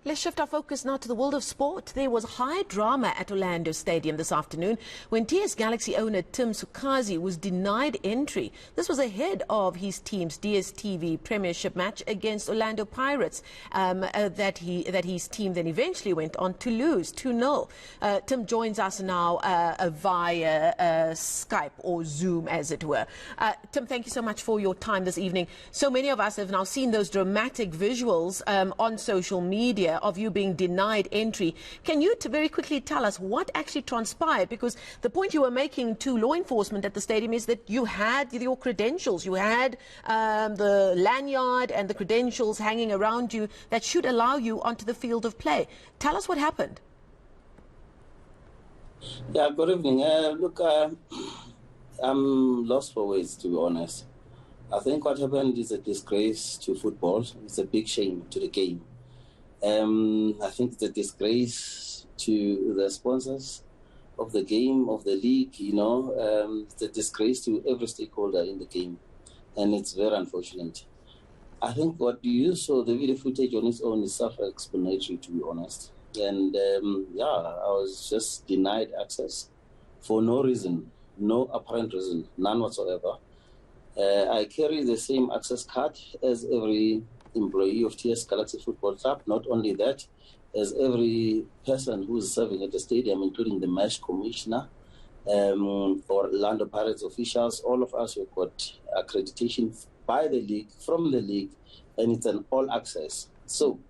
Let's shift our focus now to the world of sport. There was high drama at Orlando Stadium this afternoon when TS Galaxy owner Tim Sukazi was denied entry. This was ahead of his team's DStv Premiership match against Orlando Pirates that his team then eventually went on to lose 2-0. Tim joins us now via Skype or Zoom, as it were. Tim, thank you so much for your time this evening. So many of us have now seen those dramatic visuals on social media of you being denied entry. Can you very quickly tell us what actually transpired? Because the point you were making to law enforcement at the stadium is that you had your credentials, you had the lanyard and the credentials hanging around you that should allow you onto the field of play. Tell us what happened. Yeah, good evening. Look, I'm lost for words, to be honest. I think what happened is a disgrace to football. It's a big shame to the game. I think it's a disgrace to the sponsors of the game, of the league, you know. It's a disgrace to every stakeholder in the game. And it's very unfortunate. I think what you saw, the video footage on its own is self-explanatory, to be honest. And yeah, I was just denied access for no reason, no apparent reason, none whatsoever. I carry the same access card as every employee of TS Galaxy Football Club. Not only that, as every person who is serving at the stadium, including the match commissioner or Orlando Pirates officials, all of us have got accreditation by the league, from the league, and it's an all access. So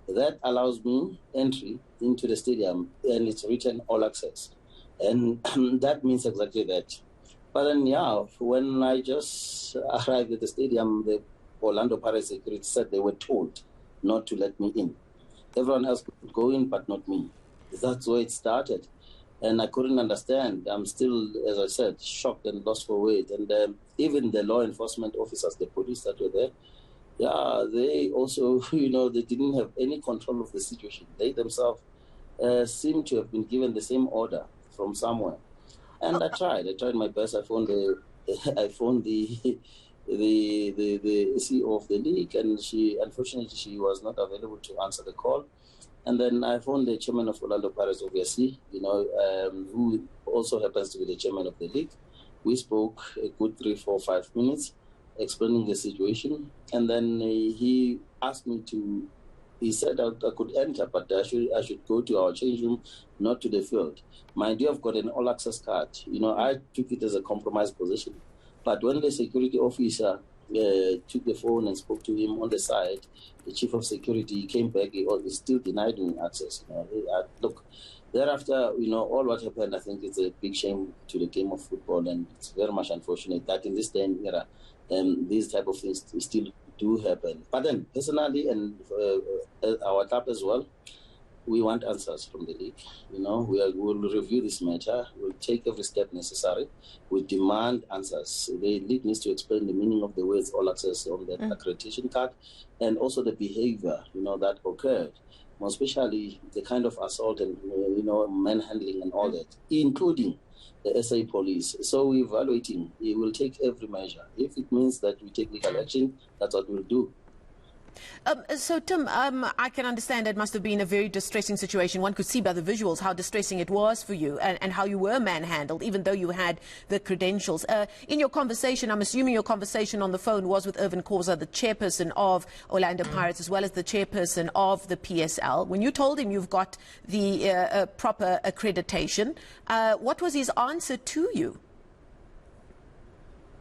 that allows me entry into the stadium, and it's written all access. And that means exactly that. But then, yeah, when I just arrived at the stadium, the Orlando Pirates security said they were told not to let me in. Everyone else could go in, but not me. That's where it started. And I couldn't understand. I'm still, as I said, shocked and lost for words. And even the law enforcement officers, the police that were there, yeah, they also, you know, they didn't have any control of the situation. They themselves seem to have been given the same order from somewhere. And I tried my best. I phoned the CEO of the league, and unfortunately she was not available to answer the call. And then I phoned the chairman of Orlando Pirates, obviously, you know, who also happens to be the chairman of the league. We spoke a good 3, 4, 5 minutes, explaining the situation, and then he asked me to. He said I could enter, but I should go to our change room, not to the field. Mind you, I've got an all-access card. You know, I took it as a compromised position. But when the security officer took the phone and spoke to him on the side, the chief of security came back. He still denied me access. You know, look, thereafter, you know, all what happened, I think it's a big shame to the game of football, and it's very much unfortunate that in this day and era, these type of things still do happen. But then, personally, and our club as well, we want answers from the league. You know, we'll review this matter. We'll take every step necessary. We demand answers. The league needs to explain the meaning of the words all access on the accreditation card, and also the behavior, you know, that occurred. More especially the kind of assault and, you know, manhandling and all that, including the SA police. So we're evaluating. We will take every measure. If it means that we take legal action, that's what we'll do. So, Tim, I can understand it must have been a very distressing situation. One could see by the visuals how distressing it was for you and how you were manhandled, even though you had the credentials. In your conversation, I'm assuming your conversation on the phone was with Irvin Khoza, the chairperson of Orlando Pirates, as well as the chairperson of the PSL. When you told him you've got the proper accreditation, what was his answer to you?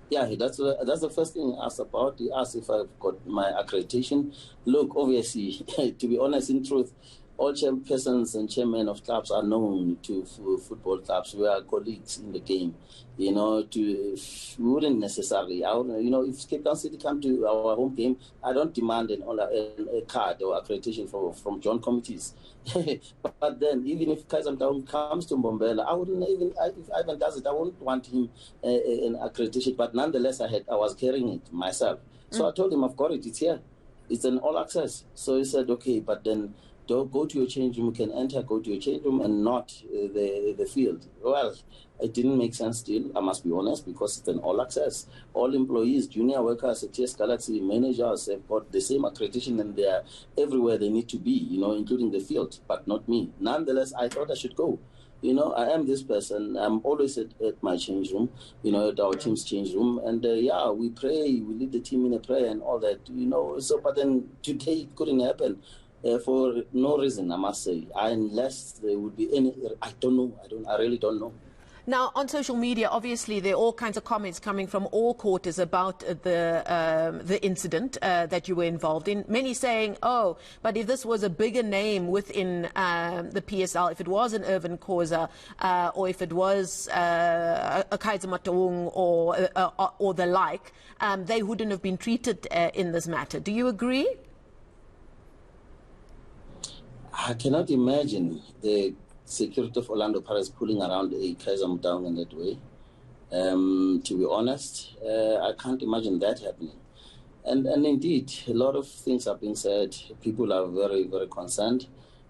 Yeah, that's the first thing he asked about. He asked if I've got my accreditation. Look, obviously, to be honest, in truth, all chairpersons and chairmen of clubs are known to football clubs. We are colleagues in the game. You know, we wouldn't necessarily, you know, if Cape Town City come to our home game, I don't demand a card or accreditation from joint committees. But then, even if Kaizer Town comes to Mbombela, I wouldn't even, if Ivan does it, I wouldn't want him an accreditation. But nonetheless, I was carrying it myself. So I told him, I've got it, it's here. It's an all access. So he said, okay, but then don't go to your change room, you can enter, go to your change room, and not the field. Well, it didn't make sense still, I must be honest, because it's an all access. All employees, junior workers at TS Galaxy, managers have got the same accreditation, and they are everywhere they need to be, including the field, but not me. Nonetheless, I thought I should go. I am this person. I'm always at my change room, at our team's change room. And we pray, we lead the team in a prayer and all that, So, but then today it couldn't happen for no reason, I must say. Unless there would be any, I don't know. I really don't know. Now, on social media, obviously, there are all kinds of comments coming from all quarters about the incident that you were involved in. Many saying, oh, but if this was a bigger name within the PSL, if it was an Irvin Khoza, or if it was a Kaiser Mataung or the like, they wouldn't have been treated in this matter. Do you agree? I cannot imagine the security of Orlando Pirates pulling around a Kaiser Mataung in that way. To be honest, I can't imagine that happening. And indeed, a lot of things are being said. People are very, very concerned.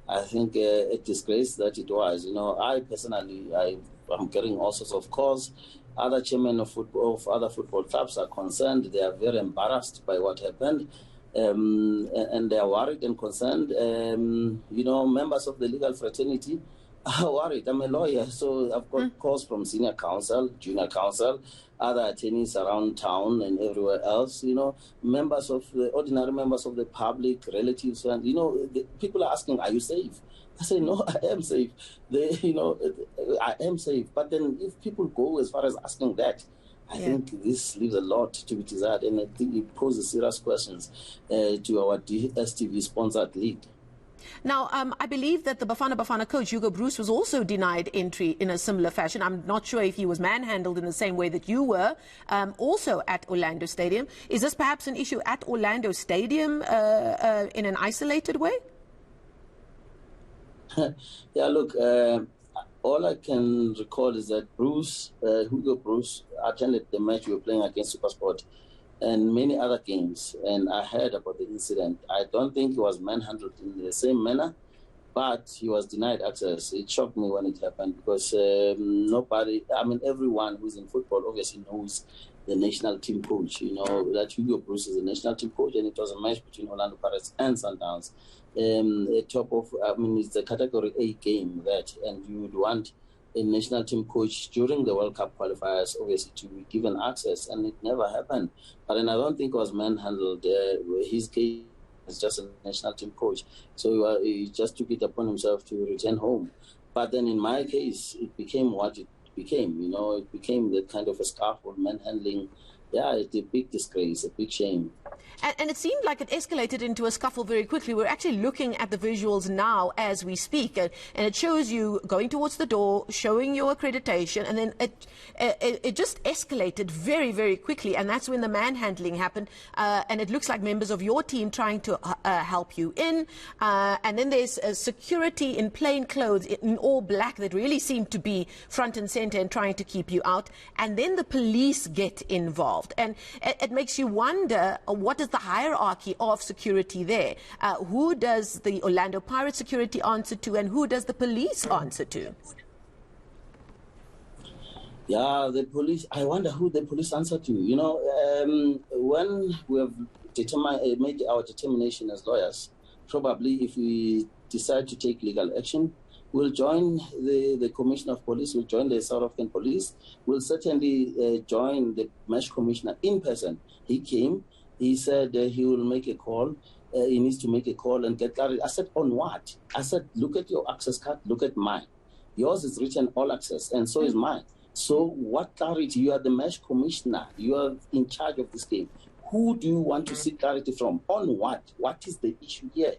I think a disgrace that it was. I personally, I'm getting all sorts of calls. Other chairmen of other football clubs are concerned. They are very embarrassed by what happened. And they are worried and concerned. Members of the legal fraternity are worried. I'm a lawyer, so I've got calls from senior counsel, junior counsel, other attorneys around town and everywhere else. Members of the ordinary members of the public, relatives, and people are asking, "Are you safe?" I say, "No, I am safe." I am safe. But then, if people go as far as asking that, I think this leaves a lot to be desired, and I think it poses serious questions to our DSTV-sponsored league. Now, I believe that the Bafana coach, Hugo Bruce, was also denied entry in a similar fashion. I'm not sure if he was manhandled in the same way that you were, also at Orlando Stadium. Is this perhaps an issue at Orlando Stadium in an isolated way? Yeah, look, all I can recall is that Hugo Bruce, attended the match we were playing against SuperSport and many other games, and I heard about the incident. I don't think he was manhandled in the same manner, but he was denied access. It shocked me when it happened because everyone who's in football obviously knows the national team coach. That Hugo Bruce is the national team coach, and it was a match between Orlando Pirates and Sundowns. It's a Category A game and you would want a national team coach during the World Cup qualifiers, obviously, to be given access, and it never happened. But then I don't think it was manhandled. His case is just a national team coach, so he just took it upon himself to return home. But then in my case, it became what it became. It became that kind of a scaffold manhandling. Yeah, it's a big disgrace, a big shame. And it seemed like it escalated into a scuffle very quickly. We're actually looking at the visuals now as we speak, and it shows you going towards the door, showing your accreditation, and then it just escalated very, very quickly, and that's when the manhandling happened, and it looks like members of your team trying to help you in, and then there's security in plain clothes, in all black, that really seem to be front and center and trying to keep you out, and then the police get involved, and it makes you wonder, what is the hierarchy of security there? Who does the Orlando Pirates security answer to, and who does the police answer to? Yeah, the police, I wonder who the police answer to. When we have made our determination as lawyers, probably if we decide to take legal action, we'll join the Commissioner of Police, we'll join the South African Police, we'll certainly join the Match Commissioner in person. He came. He said he will make a call. He needs to make a call and get clarity. I said, on what? I said, look at your access card, look at mine. Yours is written all access, and so is mine. So what clarity? You are the match commissioner. You are in charge of this game. Who do you want to seek clarity from? On what? What is the issue here?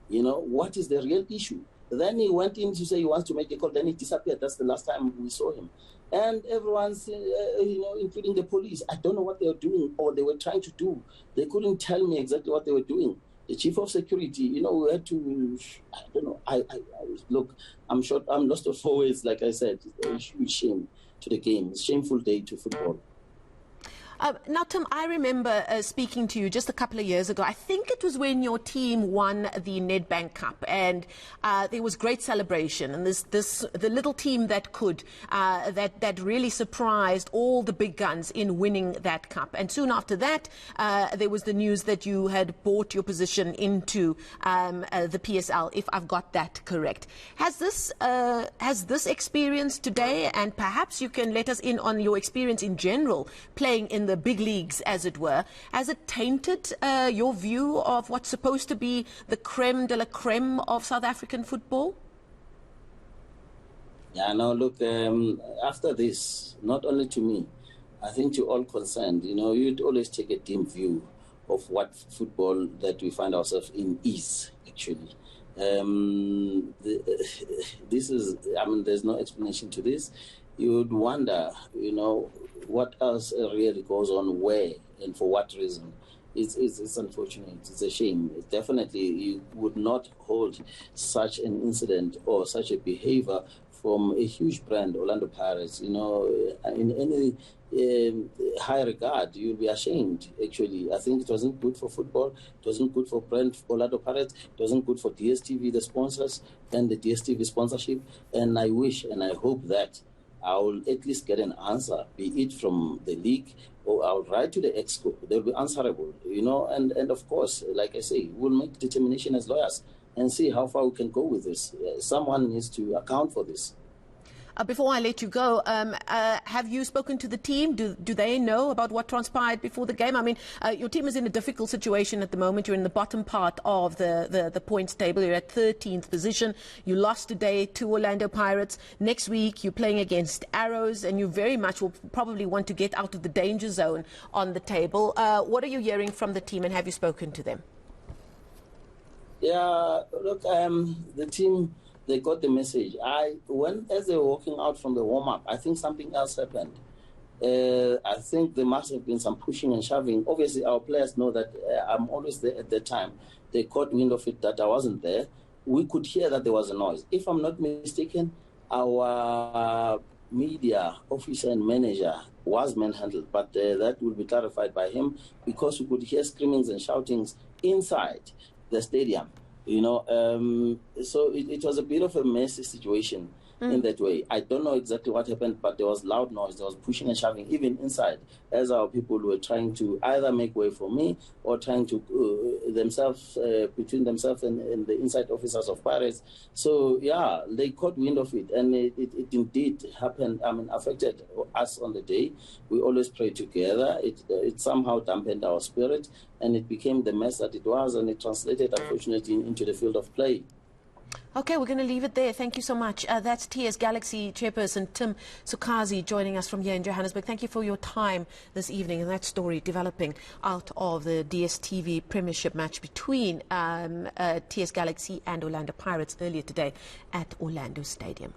What is the real issue? Then he went in to say he wants to make a call. Then he disappeared. That's the last time we saw him. And everyone's, including the police, I don't know what they were doing or they were trying to do. They couldn't tell me exactly what they were doing. The chief of security, we had to, I don't know. Look, I'm lost of for words, like I said. It's a huge shame to the game. It's a shameful day to football. Now, Tim, I remember speaking to you just a couple of years ago. I think it was when your team won the Nedbank Cup, and there was great celebration. And the little team that could, that really surprised all the big guns in winning that cup. And soon after that, there was the news that you had bought your position into the PSL, if I've got that correct. Has this experience today, and perhaps you can let us in on your experience in general, playing in the big leagues, as it were, has it tainted your view of what's supposed to be the creme de la creme of South African football? Yeah, no, look, after this, not only to me, I think to all concerned, you'd always take a dim view of what football that we find ourselves in is, actually. This is, there's no explanation to this. You would wonder, what else really goes on where and for what reason. It's unfortunate. It's a shame. Definitely, you would not hold such an incident or such a behavior from a huge brand, Orlando Pirates. In any high regard, you'll be ashamed, actually. I think it wasn't good for football. It wasn't good for brand Orlando Pirates. It wasn't good for DSTV, the sponsors, and the DSTV sponsorship. And I wish and I hope that I will at least get an answer, be it from the league or I'll write to the EXCO. They'll be answerable, and of course, like I say, we'll make determination as lawyers and see how far we can go with this. Someone needs to account for this. Before I let you go, have you spoken to the team? Do they know about what transpired before the game? Your team is in a difficult situation at the moment. You're in the bottom part of the points table. You're at 13th position. You lost today to Orlando Pirates. Next week, you're playing against Arrows, and you very much will probably want to get out of the danger zone on the table. What are you hearing from the team, and have you spoken to them? Yeah, look, the team, they got the message. As they were walking out from the warm-up, I think something else happened. I think there must have been some pushing and shoving. Obviously, our players know that I'm always there at that time. They caught wind of it that I wasn't there. We could hear that there was a noise. If I'm not mistaken, our media officer and manager was manhandled, but that will be clarified by him, because we could hear screamings and shoutings inside the stadium. So it was a bit of a messy situation in that way. I don't know exactly what happened, but there was loud noise. There was pushing and shoving, even inside, as our people were trying to either make way for me or trying to between themselves and the inside officers of Pirates. So, yeah, they caught wind of it, and it indeed happened, affected us on the day. We always pray together. It somehow dampened our spirit, and it became the mess that it was, and it translated, unfortunately, into the field of play. Okay, we're going to leave it there. Thank you so much. That's TS Galaxy chairperson Tim Sukazi joining us from here in Johannesburg. Thank you for your time this evening and that story developing out of the DSTV Premiership match between TS Galaxy and Orlando Pirates earlier today at Orlando Stadium.